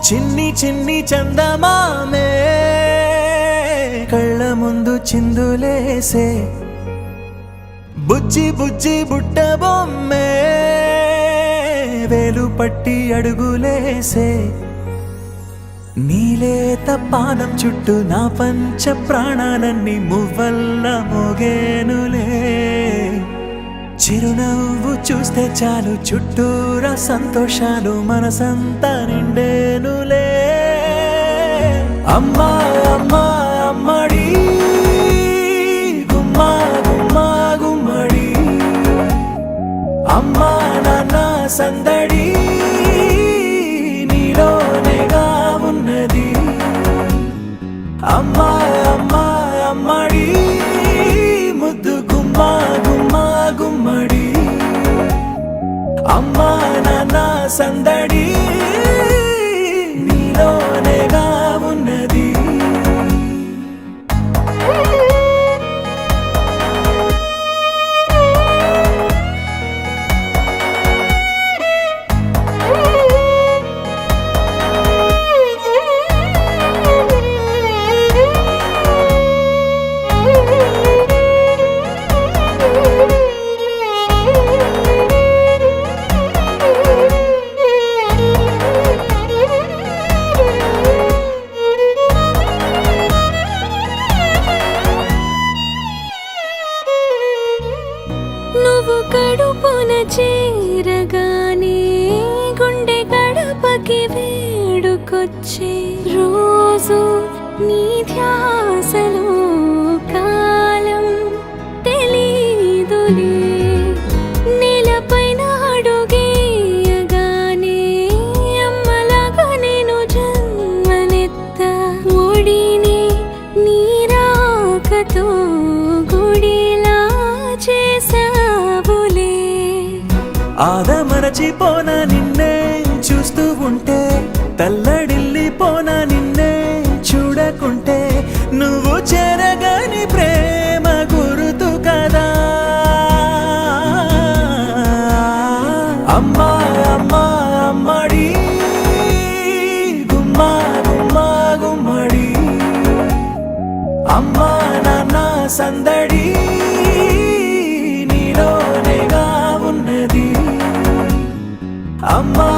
చిన్ని చిన్ని చందమామే కళ్ళ ముందు చిందులేసే బుజ్జి బుజ్జి బుట్ట బొమ్మే వేలు పట్టి అడుగులేసే నీలేత పానం చుట్టూ నా పంచ ప్రాణాలన్నీ మువ్వల్ల మోగేనులే చిరునవ్వు చూస్తే చాలు చుట్టూరా సంతోషాలు మనసంతా నిండేనులే అమ్మా అమ్మా అమ్మడి గుమ్మా గుమ్మా గుమ్మడి అమ్మా నాన్న సందడి నీలోనేగా ఉన్నది అమ్మా అమ్మా అమ్మడి ముద్దు గుమ్మా గుమ్మా గుమ్మడి అమ్మా నాన్న సందడి నీలోనేగా ఉన్నది నువ్వు కడుపున చేరగానే గుండె గడపకి వేడుకొచ్చే రోజు నీ ధ్యాసలో కాలం తెలీదులే నేలపైన అడుగేయగానే అమ్మలాగా నేను జన్మనెత్త ఒడిని నీ రాకతో గుడిలా చేసావులే ఆదమరచిపోనా నిన్నే చూస్తూ ఉంటే తల్లడిల్లిపోనా నిన్నే చూడకుంటే నువ్వు చెరగని ప్రేమ గురుతు కదా అమ్మా అమ్మా అమ్మడి గుమ్మా గుమ్మా గుమ్మడి అమ్మా నాన్న సందడి నీలోనేగా ఉన్నది అమ్మా